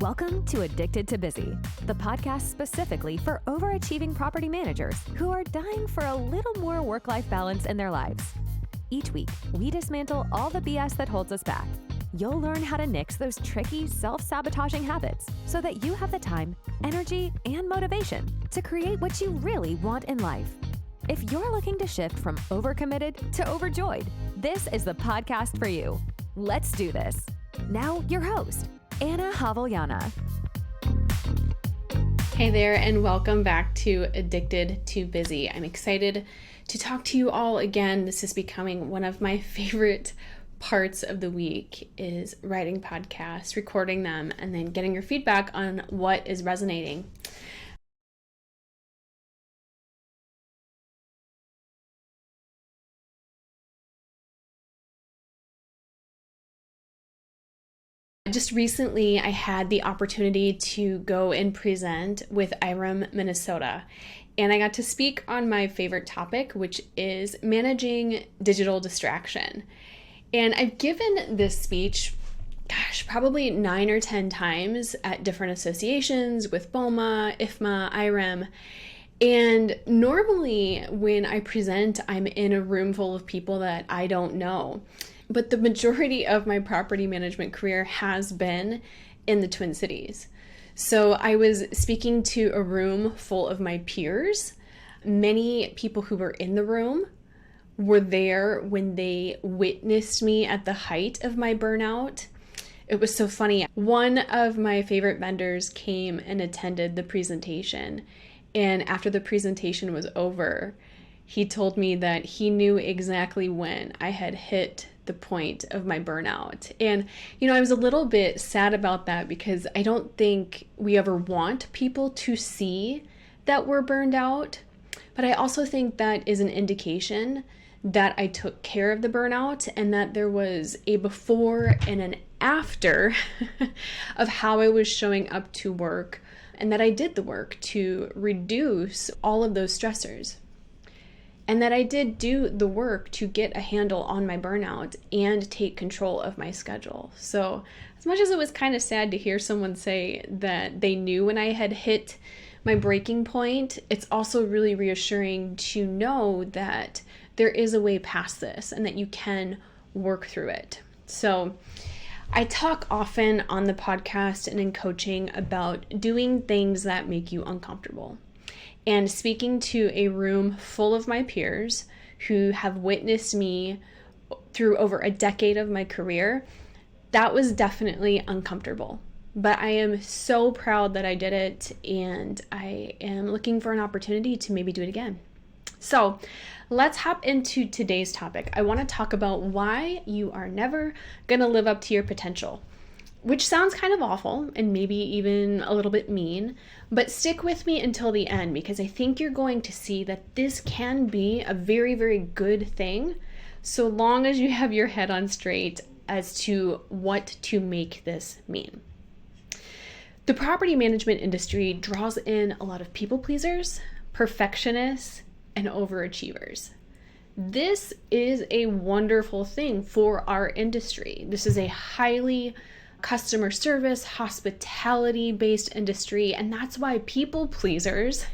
Welcome to Addicted to Busy, the podcast specifically for overachieving property managers who are dying for a little more work-life balance in their lives. Each week, we dismantle all the BS that holds us back. You'll learn how to nix those tricky, self-sabotaging habits so that you have the time, energy, and motivation to create what you really want in life. If you're looking to shift from overcommitted to overjoyed, this is the podcast for you. Let's do this. Now, your host, 𝐭𝐡𝐢𝐬. Hey there, and welcome back to Addicted to Busy. I'm excited to talk to you all again. This is becoming one of my favorite parts of the week, is writing podcasts, recording them, and then getting your feedback on what is resonating. Just recently, I had the opportunity to go and present with 𝐴𝐸, Minnesota, and I got to speak on my favorite topic, which is managing digital distraction. And I've given this speech, probably 9 or 10 times at different associations with BOMA, 𝐼FMA, 𝐼REM. And normally when I present, I'm in a room full of people that I don't know. But the majority of my property management career has been in the Twin Cities. So I was speaking to a room full of my peers. Many people who were in the room were there when they witnessed me at the height of my burnout. It was so funny. One of my favorite vendors came and attended the presentation. And after the presentation was over, he told me that he knew exactly when I had hit the point of my burnout. And, I was a little bit sad about that because I don't think we ever want people to see that we're burned out. But I also think that is an indication that I took care of the burnout and that there was a before and an after of how I was showing up to work, and that I did the work to reduce all of those stressors. And that I did do the work to get a handle on my burnout and take control of my schedule. So as much as it was kind of sad to hear someone say that they knew when I had hit my breaking point, it's also really reassuring to know that there is a way past this and that you can work through it. So I talk often on the podcast and in coaching about doing things that make you uncomfortable. And speaking to a room full of my peers who have witnessed me through over a decade of my career, that was definitely uncomfortable. But I am so proud that I did it, and I am looking for an opportunity to maybe do it again. So let's hop into today's topic. I want to talk about why you are never going to live up to your potential, which sounds kind of awful and maybe even a little bit mean, but stick with me until the end because I think you're going to see that this can be a very, very good thing so long as you have your head on straight as to what to make this mean. The property management industry draws in a lot of people pleasers, perfectionists, and overachievers. This is a wonderful thing for our industry. This is a highly customer service, hospitality-based industry, and that's why people pleasers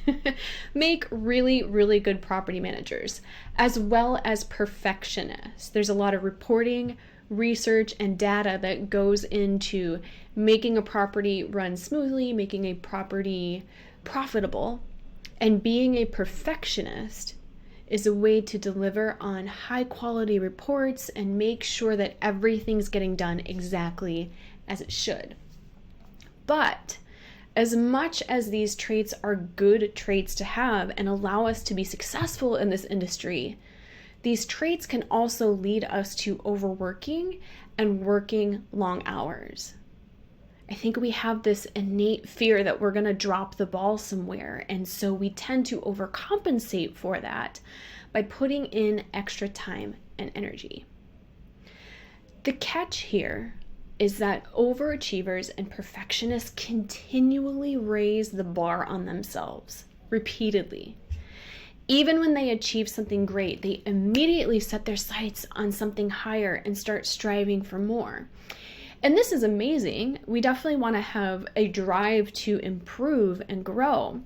make really, really good property managers, as well as perfectionists. There's a lot of reporting, research, and data that goes into making a property run smoothly, making a property profitable, and being a perfectionist is a way to deliver on high-quality reports and make sure that everything's getting done exactly as it should. But as much as these traits are good traits to have and allow us to be successful in this industry, these traits can also lead us to overworking and working long hours. I think we have this innate fear that we're going to drop the ball somewhere, and so we tend to overcompensate for that by putting in extra time and energy. The catch here is that overachievers and perfectionists continually raise the bar on themselves repeatedly. Even when they achieve something great, they immediately set their sights on something higher and start striving for more. And this is amazing. We definitely want to have a drive to improve and grow.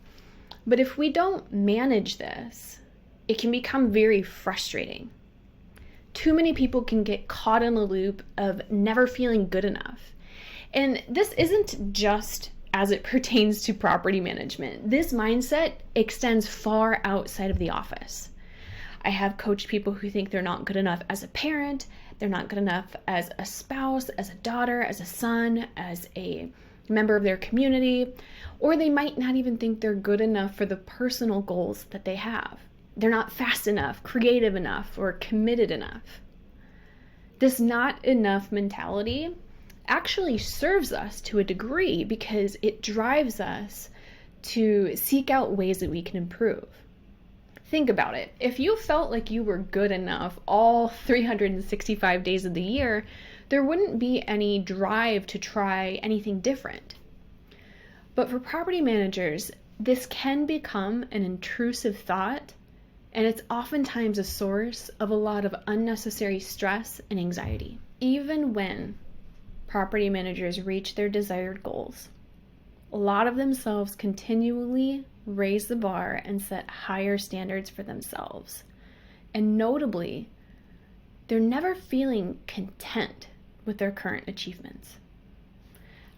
But if we don't manage this, it can become very frustrating. Too many people can get caught in the loop of never feeling good enough. And this isn't just as it pertains to property management. This mindset extends far outside of the office. I have coached people who think they're not good enough as a parent, they're not good enough as a spouse, as a daughter, as a son, as a member of their community, or they might not even think they're good enough for the personal goals that they have. They're not fast enough, creative enough, or committed enough. This not enough mentality actually serves us to a degree because it drives us to seek out ways that we can improve. Think about it. If you felt like you were good enough all 365 days of the year, there wouldn't be any drive to try anything different. But for property managers, this can become an intrusive thought, and it's oftentimes a source of a lot of unnecessary stress and anxiety. Even when property managers reach their desired goals, a lot of themselves continually raise the bar and set higher standards for themselves. And notably, they're never feeling content with their current achievements.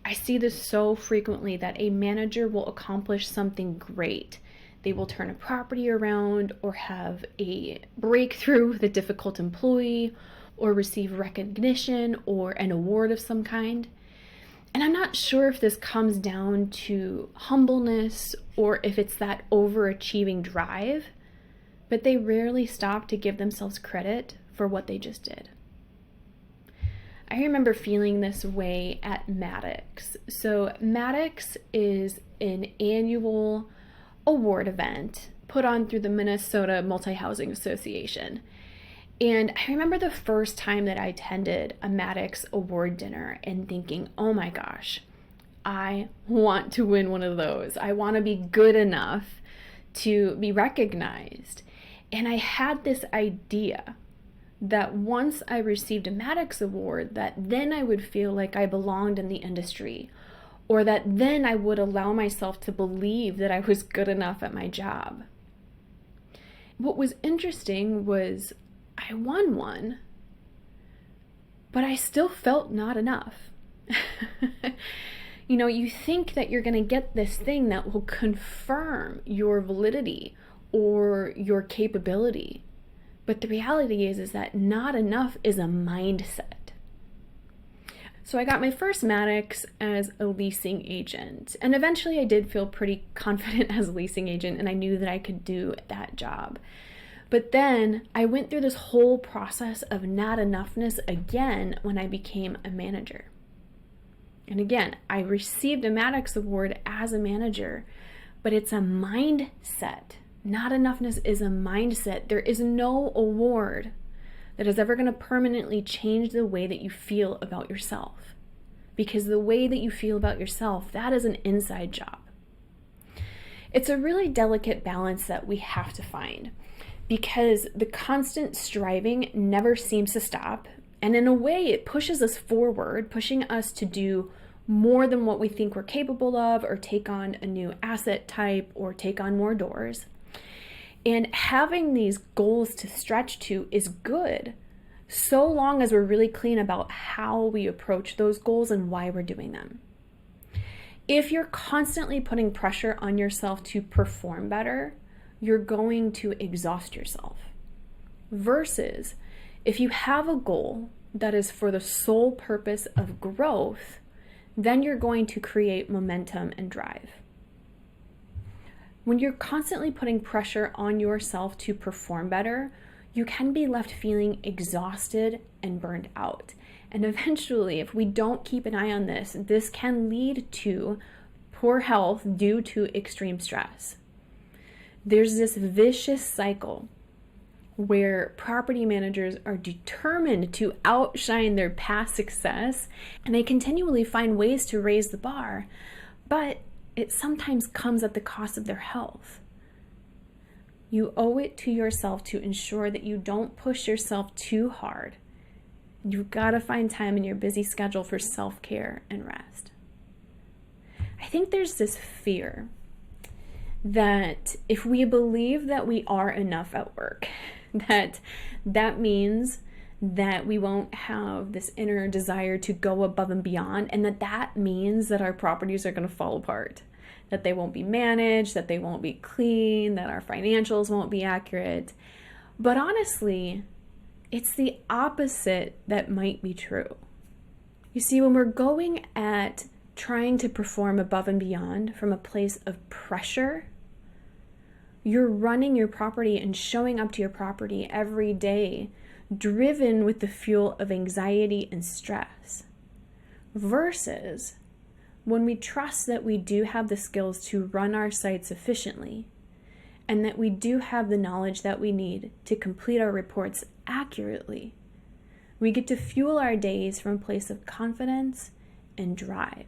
I see this so frequently that a manager will accomplish something great. They will turn a property around or have a breakthrough with a difficult employee or receive recognition or an award of some kind. And I'm not sure if this comes down to humbleness or if it's that overachieving drive, but they rarely stop to give themselves credit for what they just did. I remember feeling this way at Maddox. So Maddox is an annual award event put on through the Minnesota Multi-Housing Association. And I remember the first time that I attended a Maddox award dinner and thinking, oh my gosh, I want to win one of those. I want to be good enough to be recognized. And I had this idea that once I received a Maddox award, that then I would feel like I belonged in the industry, or that then I would allow myself to believe that I was good enough at my job. What was interesting was I won one, but I still felt not enough. You think that you're going to get this thing that will confirm your validity or your capability. But the reality is that not enough is a mindset. So I got my first Maddox as a leasing agent. And eventually I did feel pretty confident as a leasing agent, and I knew that I could do that job. But then I went through this whole process of not enoughness again when I became a manager. And again, I received a Maddox award as a manager, but it's a mindset. Not enoughness is a mindset. There is no award that is ever going to permanently change the way that you feel about yourself. Because the way that you feel about yourself, that is an inside job. It's a really delicate balance that we have to find, because the constant striving never seems to stop. And in a way, it pushes us forward, pushing us to do more than what we think we're capable of, or take on a new asset type, or take on more doors. And having these goals to stretch to is good, so long as we're really clean about how we approach those goals and why we're doing them. If you're constantly putting pressure on yourself to perform better, you're going to exhaust yourself. Versus if you have a goal that is for the sole purpose of growth, then you're going to create momentum and drive. When you're constantly putting pressure on yourself to perform better, you can be left feeling exhausted and burned out. And eventually, if we don't keep an eye on this, this can lead to poor health due to extreme stress. There's this vicious cycle where property managers are determined to outshine their past success, and they continually find ways to raise the bar, but it sometimes comes at the cost of their health. You owe it to yourself to ensure that you don't push yourself too hard You've got to find time in your busy schedule for self-care and rest. I think there's this fear that if we believe that we are enough at work, that means that we won't have this inner desire to go above and beyond, and that means that our properties are going to fall apart, that they won't be managed, that they won't be clean, that our financials won't be accurate. But honestly, it's the opposite that might be true. You see, when we're going at trying to perform above and beyond from a place of pressure, you're running your property and showing up to your property every day driven with the fuel of anxiety and stress, versus when we trust that we do have the skills to run our sites efficiently and that we do have the knowledge that we need to complete our reports accurately. We get to fuel our days from a place of confidence and drive.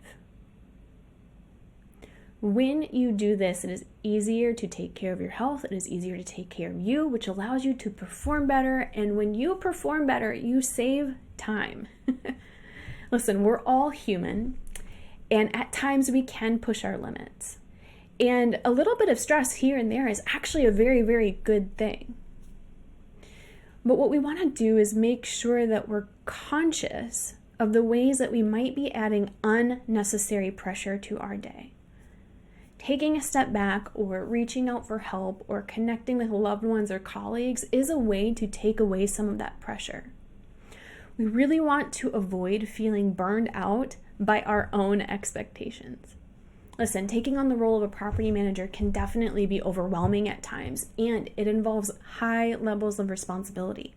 When you do this, it is easier to take care of your health. It is easier to take care of you, which allows you to perform better. And when you perform better, you save time. Listen, we're all human, and at times we can push our limits. And a little bit of stress here and there is actually a very, very good thing. But what we want to do is make sure that we're conscious of the ways that we might be adding unnecessary pressure to our day. Taking a step back or reaching out for help or connecting with loved ones or colleagues is a way to take away some of that pressure. We really want to avoid feeling burned out by our own expectations. Listen, taking on the role of a property manager can definitely be overwhelming at times, and it involves high levels of responsibility.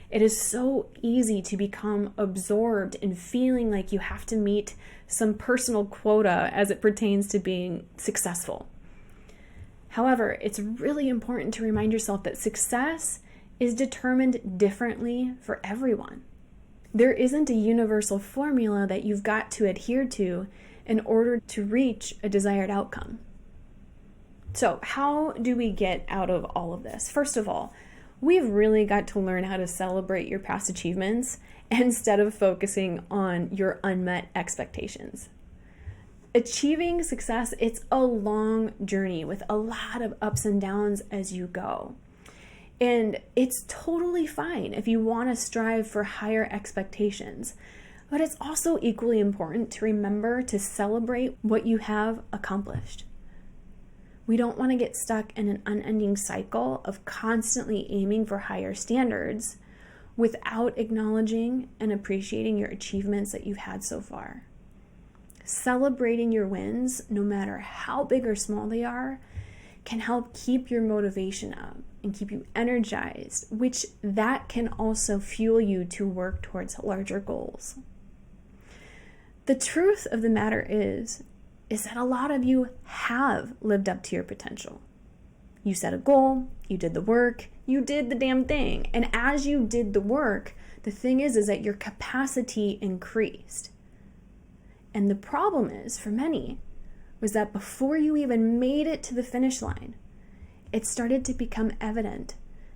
It is so easy to become absorbed in feeling like you have to meet some personal quota as it pertains to being successful. However, it's really important to remind yourself that success is determined differently for everyone. There isn't a universal formula that you've got to adhere to in order to reach a desired outcome. So, how do we get out of all of this? First of all, we've really got to learn how to celebrate your past achievements instead of focusing on your unmet expectations. Achieving success, it's a long journey with a lot of ups and downs as you go. And it's totally fine if you want to strive for higher expectations. But it's also equally important to remember to celebrate what you have accomplished. We don't want to get stuck in an unending cycle of constantly aiming for higher standards without acknowledging and appreciating your achievements that you've had so far. Celebrating your wins, no matter how big or small they are, can help keep your motivation up and keep you energized, which that can also fuel you to work towards larger goals. The truth of the matter is that a lot of you have lived up to your potential. You set a goal, you did the work, you did the damn thing. And as you did the work, the thing is that your capacity increased. And the problem is, for many, was that before you even made it to the finish line, it started to become evident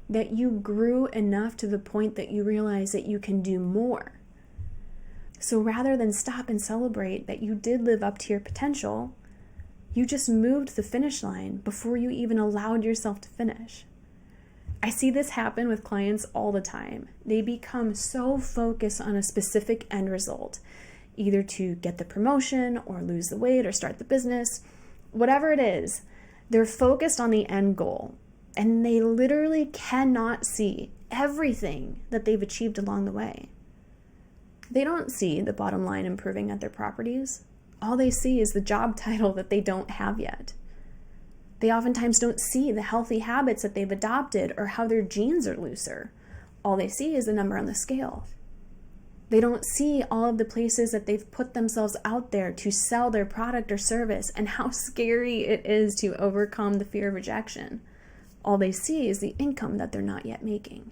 that you grew enough to the point that you realize that you can do more. So rather than stop and celebrate that you did live up to your potential, you just moved the finish line before you even allowed yourself to finish. I see this happen with clients all the time. They become so focused on a specific end result, either to get the promotion or lose the weight or start the business, whatever it is, they're focused on the end goal, and they literally cannot see everything that they've achieved along the way. They don't see the bottom line improving at their properties. All they see is the job title that they don't have yet. They oftentimes don't see the healthy habits that they've adopted or how their jeans are looser. All they see is the number on the scale. They don't see all of the places that they've put themselves out there to sell their product or service and how scary it is to overcome the fear of rejection. All they see is the income that they're not yet making.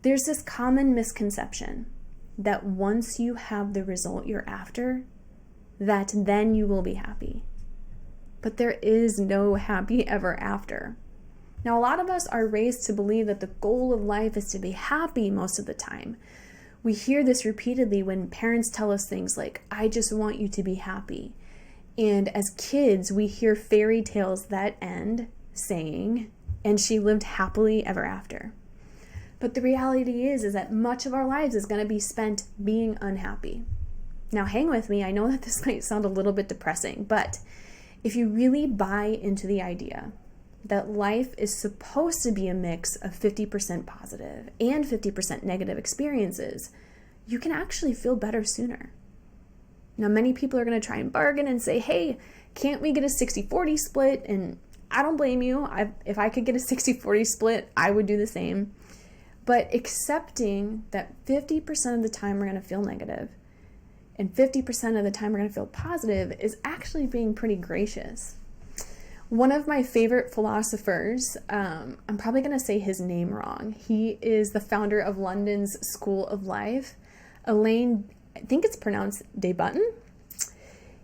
There's this common misconception that once you have the result you're after, that then you will be happy. But there is no happy ever after. Now, a lot of us are raised to believe that the goal of life is to be happy most of the time. We hear this repeatedly when parents tell us things like, I just want you to be happy. And as kids, we hear fairy tales that end saying, and she lived happily ever after. But the reality is that much of our lives is going to be spent being unhappy. Now, hang with me. I know that this might sound a little bit depressing, but if you really buy into the idea that life is supposed to be a mix of 50% positive and 50% negative experiences, you can actually feel better sooner. Now, many people are going to try and bargain and say, hey, can't we get a 60-40 split? And I don't blame you. If I could get a 60-40 split, I would do the same. But accepting that 50% of the time we're going to feel negative and 50% of the time we're going to feel positive is actually being pretty gracious. One of my favorite philosophers, I'm probably going to say his name wrong. He is the founder of London's School of Life, Elaine, I think it's pronounced Debutton.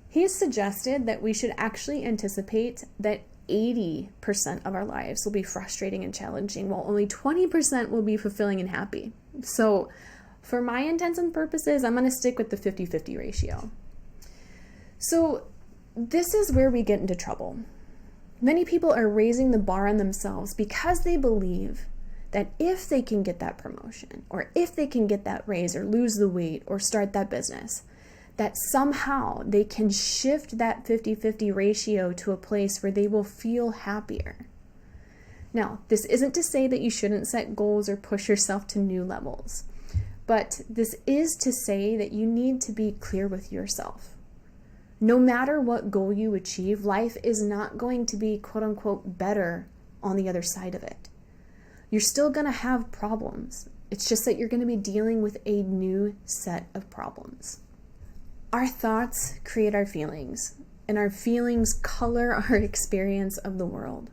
He has suggested that we should actually anticipate that 80% of our lives will be frustrating and challenging, while only 20% will be fulfilling and happy. So for my intents and purposes, I'm going to stick with the 50-50 ratio. So this is where we get into trouble. Many people are raising the bar on themselves because they believe that if they can get that promotion, or if they can get that raise, or lose the weight, or start that business, that somehow they can shift that 50-50 ratio to a place where they will feel happier. Now, this isn't to say that you shouldn't set goals or push yourself to new levels, but this is to say that you need to be clear with yourself. No matter what goal you achieve, life is not going to be quote unquote better on the other side of it. You're still going to have problems. It's just that you're going to be dealing with a new set of problems. Our thoughts create our feelings, and our feelings color our experience of the world.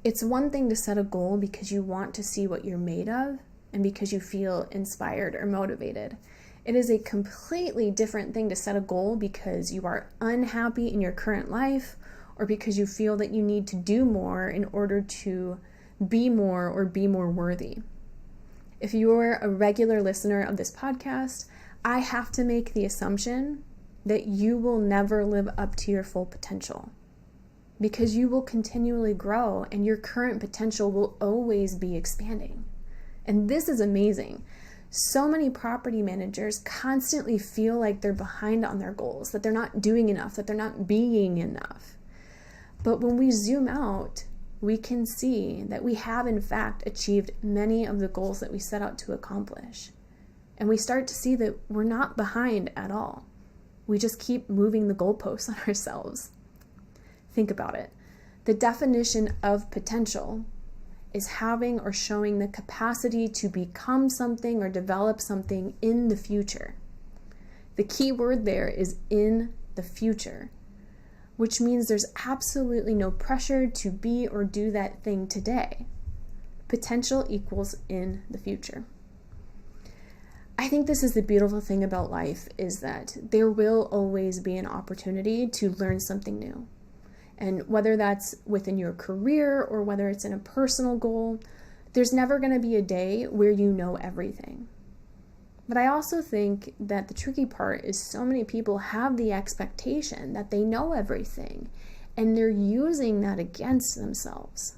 It's one thing to set a goal because you want to see what you're made of and because you feel inspired or motivated. It is a completely different thing to set a goal because you are unhappy in your current life or because you feel that you need to do more in order to be more or be more worthy. If you're a regular listener of this podcast, I have to make the assumption that you will never live up to your full potential because you will continually grow and your current potential will always be expanding. And this is amazing. So many property managers constantly feel like they're behind on their goals, that they're not doing enough, that they're not being enough. But when we zoom out, we can see that we have in fact achieved many of the goals that we set out to accomplish. And we start to see that we're not behind at all. We just keep moving the goalposts on ourselves. Think about it. The definition of potential is having or showing the capacity to become something or develop something in the future. The key word there is in the future, which means there's absolutely no pressure to be or do that thing today. Potential equals in the future. I think this is the beautiful thing about life is that there will always be an opportunity to learn something new. And whether that's within your career or whether it's in a personal goal, there's never going to be a day where you know everything. But I also think that the tricky part is so many people have the expectation that they know everything, and they're using that against themselves.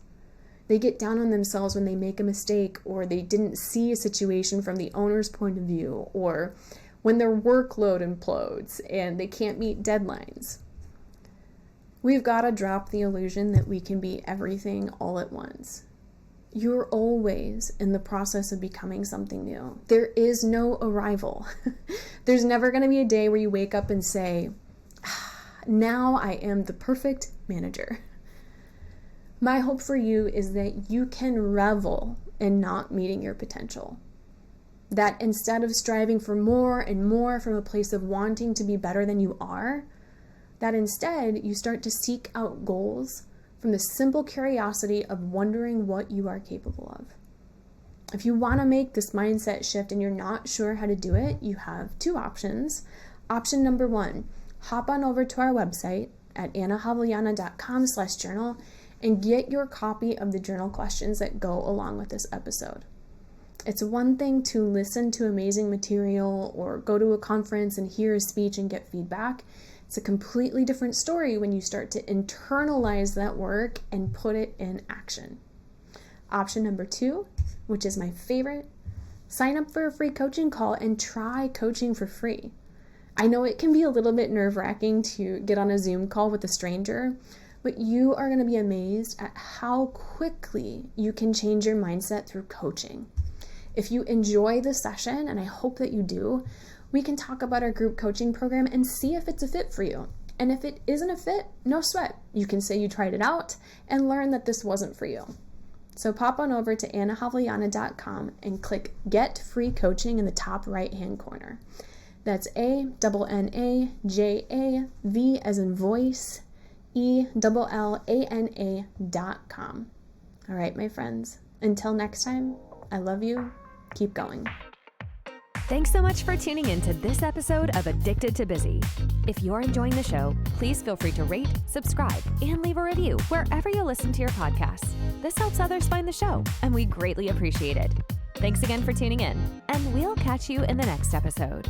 They get down on themselves when they make a mistake, or they didn't see a situation from the owner's point of view, or when their workload implodes and they can't meet deadlines. We've got to drop the illusion that we can be everything all at once. You're always in the process of becoming something new. There is no arrival. There's never going to be a day where you wake up and say, now I am the perfect manager. My hope for you is that you can revel in not meeting your potential. That instead of striving for more and more from a place of wanting to be better than you are, that instead you start to seek out goals from the simple curiosity of wondering what you are capable of. If you want to make this mindset shift and you're not sure how to do it, you have two options. Option number one, hop on over to our website at annahavliana.com/journal and get your copy of the journal questions that go along with this episode. It's one thing to listen to amazing material or go to a conference and hear a speech and get feedback. It's a completely different story when you start to internalize that work and put it in action. Option number 2, which is my favorite, sign up for a free coaching call and try coaching for free. I know it can be a little bit nerve-wracking to get on a Zoom call with a stranger, but you are going to be amazed at how quickly you can change your mindset through coaching. If you enjoy the session, and I hope that you do, we can talk about our group coaching program and see if it's a fit for you. And if it isn't a fit, no sweat. You can say you tried it out and learn that this wasn't for you. So pop on over to anahavliana.com and click Get Free Coaching in the top right-hand corner. That's ANNAJAV as in voice, ELLANA.com. All right, my friends. Until next time, I love you. Keep going. Thanks so much for tuning in to this episode of Addicted to Busy. If you're enjoying the show, please feel free to rate, subscribe, and leave a review wherever you listen to your podcasts. This helps others find the show, and we greatly appreciate it. Thanks again for tuning in, and we'll catch you in the next episode.